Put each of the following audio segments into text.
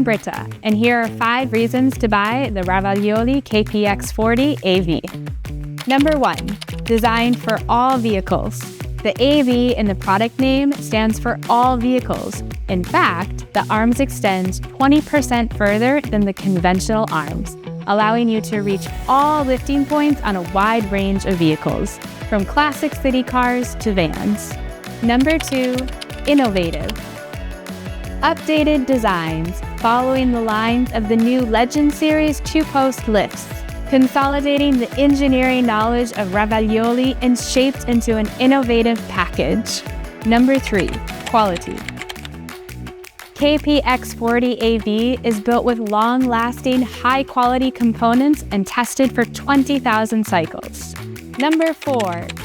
Britta, and here are 5 reasons to buy the Ravaglioli KPX40AV. Number 1. Designed for all vehicles. The AV in the product name stands for all vehicles. In fact, the arms extend 20% further than the conventional arms, allowing you to reach all lifting points on a wide range of vehicles, from classic city cars to vans. Number 2. Innovative. Updated designs, following the lines of the new Legend Series 2-post lifts, consolidating the engineering knowledge of Ravaglioli and shaped into an innovative package. Number 3. Quality. KPX40AV is built with long-lasting, high-quality components and tested for 20,000 cycles. Number 4.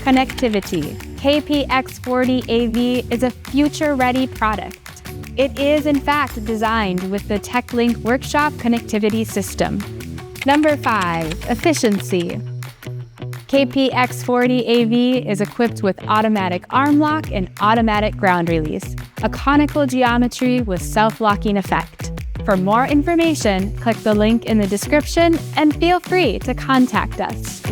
Connectivity. KPX40AV is a future-ready product. It is, in fact, designed with the TechLink Workshop connectivity system. Number 5. Efficiency. KPX40AV is equipped with automatic arm lock and automatic ground release, a conical geometry with self-locking effect. For more information, click the link in the description and feel free to contact us.